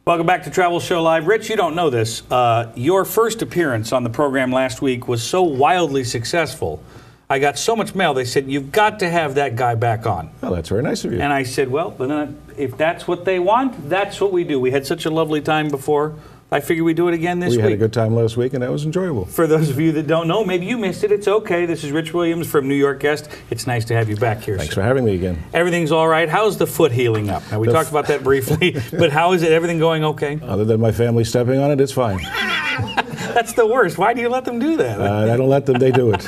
Welcome back to Travel Show Live. Rich, you don't know this. Your first appearance on the program last week was so wildly successful. I got so much mail, they said, you've got to have that guy back on. Oh, that's very nice of you. And I said, well, then if that's what they want, that's what we do. We had such a lovely time before. I figured we'd do it again this week. We had a good time last week, and that was enjoyable. For those of you that don't know, maybe you missed it. It's okay. This is Rich Williams from New York Guest. It's nice to have you back here. Thanks for having me again. Everything's all right. How's the foot healing up? Now, we talked about that briefly, but how is it? Everything going okay? Other than my family stepping on it, it's fine. That's the worst. Why do you let them do that? I don't let them. They do it.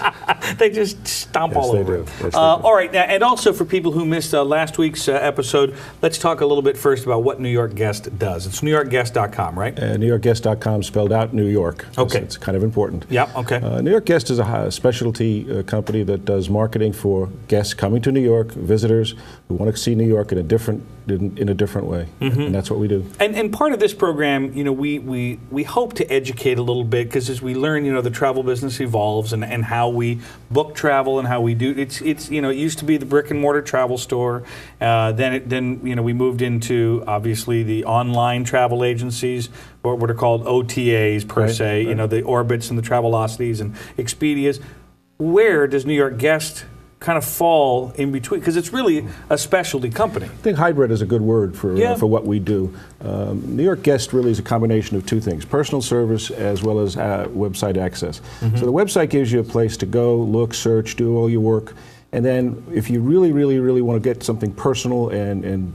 They just stomp all over it. Yes, all right. Now, and also for people who missed last week's episode, let's talk a little bit first about what New York Guest does. It's NewYorkGuest.com, right? NewYorkGuest.com spelled out New York. Okay. It's kind of important. Yeah, okay. New York Guest is a specialty company that does marketing for guests coming to New York, visitors who want to see New York in a different way. Mm-hmm. And that's what we do. And part of this program, you know, we hope to educate a little bit, because as we learn, you know, the travel business evolves and how we book travel and how we do it's you know, it used to be the brick and mortar travel store. Then you know, we moved into obviously the online travel agencies, or what are called OTAs per se, right. You know, the Orbits and the Travelocities and Expedias. Where does New York Guest kind of fall in between? Because it's really a specialty company. I think hybrid is a good word for what we do. New York Guest really is a combination of two things: personal service as well as website access. Mm-hmm. So the website gives you a place to go, look, search, do all your work, and then if you really want to get something personal and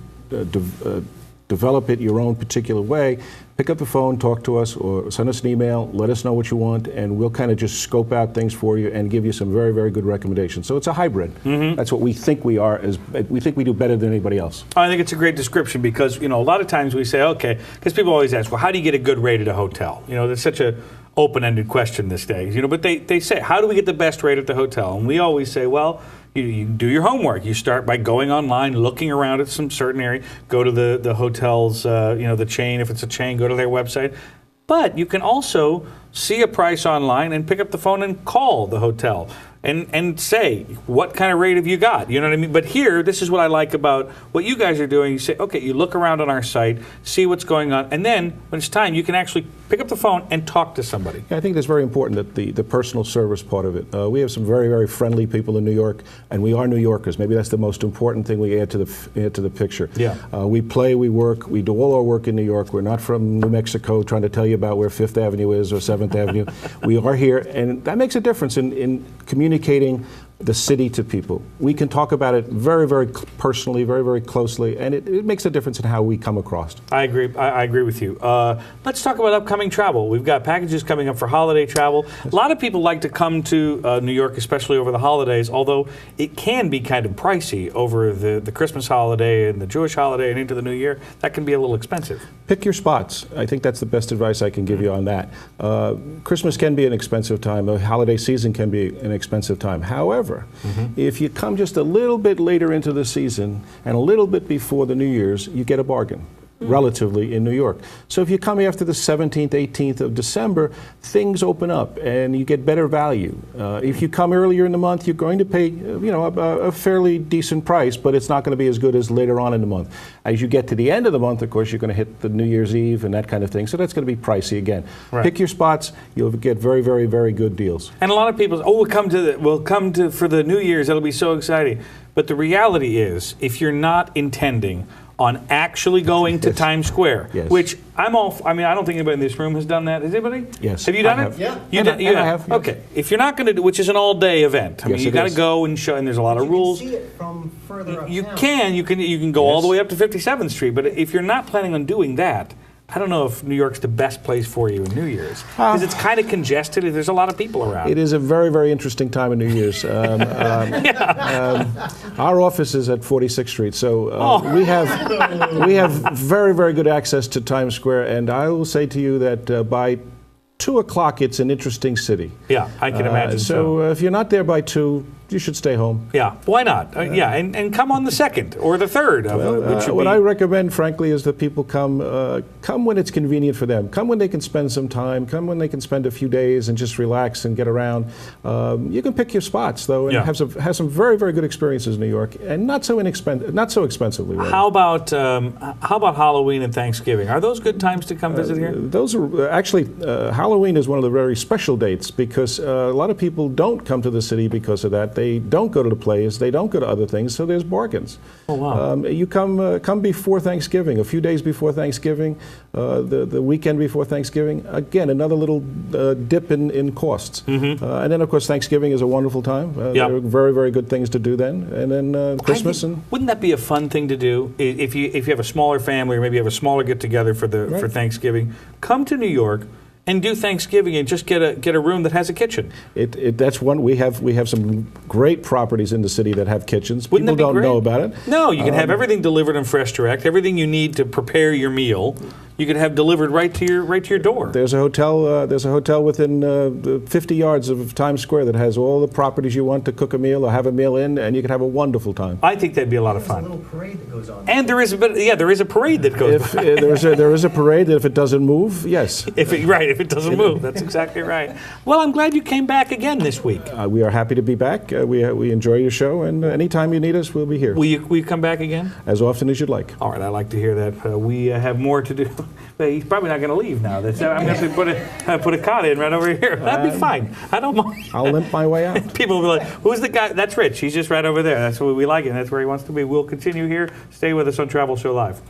develop it your own particular way, pick up the phone, talk to us, or send us an email, let us know what you want, and we'll kind of just scope out things for you and give you some very good recommendations. So it's a hybrid. Mm-hmm. That's what we think we are. We think we do better than anybody else. I think it's a great description, because, you know, a lot of times we say, okay, because people always ask, well, how do you get a good rate at a hotel? You know, that's such a open-ended question these days. You know, but they say, how do we get the best rate at the hotel? And we always say, well, you do your homework. You start by going online, looking around at some certain area, go to the hotel's, you know, the chain, if it's a chain, go to their website. But you can also see a price online and pick up the phone and call the hotel and say, what kind of rate have you got? You know what I mean? But here, this is what I like about what you guys are doing. You say, okay, you look around on our site, see what's going on, and then when it's time, you can actually pick up the phone and talk to somebody. Yeah, I think that's very important, that the personal service part of it. We have some very friendly people in New York, and we are New Yorkers. Maybe that's the most important thing we add to the picture. Yeah. We play, we work, we do all our work in New York. We're not from New Mexico trying to tell you about where 5th Avenue is or 7th Avenue. We are here, and that makes a difference in communicating the city to people. We can talk about it very personally, very closely, and it makes a difference in how we come across. I agree. I agree with you. Let's talk about upcoming travel. We've got packages coming up for holiday travel. A lot of people like to come to New York, especially over the holidays, although it can be kind of pricey over the Christmas holiday and the Jewish holiday and into the New Year. That can be a little expensive. Pick your spots. I think that's the best advice I can give you on that. Christmas can be an expensive time. The holiday season can be an expensive time. However, if you come just a little bit later into the season and a little bit before the New Year's, you get a bargain, relatively, in New York. So if you come after the 17th, 18th of December, things open up and you get better value. If you come earlier in the month, you're going to pay, you know, a fairly decent price, but it's not going to be as good as later on in the month. As you get to the end of the month, of course, you're going to hit the New Year's Eve and that kind of thing. So that's going to be pricey again. Right. Pick your spots. You'll get very good deals. And a lot of people say, oh, we'll come to for the New Year's. That'll be so exciting. But the reality is, if you're not intending on actually going to Times Square, which I don't think anybody in this room has done that. Has anybody? Yes. Have you done it? Yeah. You have. Yes. Okay. If you're not going to do, which is an all-day event, I mean, you got to go and show, and there's a lot of rules. You can see it from further up You town. can go all the way up to 57th Street, but if you're not planning on doing that, I don't know if New York's the best place for you in New Year's, because it's kind of congested. There's a lot of people around. It is a very interesting time in New Year's. Our office is at 46th Street, so we have very good access to Times Square, and I will say to you that by 2 o'clock, it's an interesting city. Yeah, I can imagine. So if you're not there by 2, should stay home. Yeah, why not? Yeah, and come on the 2nd or the 3rd. What I recommend, frankly, is that people come when it's convenient for them. Come when they can spend some time. Come when they can spend a few days and just relax and get around. You can pick your spots though, and have some very, very good experiences in New York, and not so expensively. Really. How about Halloween and Thanksgiving? Are those good times to come visit here? Those are actually Halloween is one of the very special dates because a lot of people don't come to the city because of that. They don't go to the plays. They don't go to other things. So there's bargains. Oh wow! You come before Thanksgiving, a few days before Thanksgiving, the weekend before Thanksgiving. Again, another little dip in costs. And then of course Thanksgiving is a wonderful time. There are very, very good things to do then. And then Christmas. Wouldn't that be a fun thing to do if you have a smaller family or maybe you have a smaller get together for Thanksgiving? Come to New York and do Thanksgiving and just get a room that has a kitchen. That's one we have some great properties in the city that have kitchens. Wouldn't People that be don't great? know about it. No, you can have everything delivered in Fresh Direct, everything you need to prepare your meal. You can have delivered right to your door. There's a hotel within 50 yards of Times Square that has all the properties you want to cook a meal or have a meal in, and you can have a wonderful time. I think that'd be a lot of fun. There's a little parade that goes on. And there is a parade that goes by. There is a parade that if it doesn't move, yes. If it doesn't move, that's exactly right. Well, I'm glad you came back again this week. We are happy to be back. We enjoy your show, and anytime you need us, we'll be here. Will you come back again? As often as you'd like. All right, I like to hear that. We have more to do. But he's probably not going to leave now. I'm going to put a cot in right over here. That'd be fine. I don't mind. I'll limp my way out. People will be like, "Who's the guy?" That's Rich. He's just right over there. That's where we like it. That's where he wants to be. We'll continue here. Stay with us on Travel Show Live.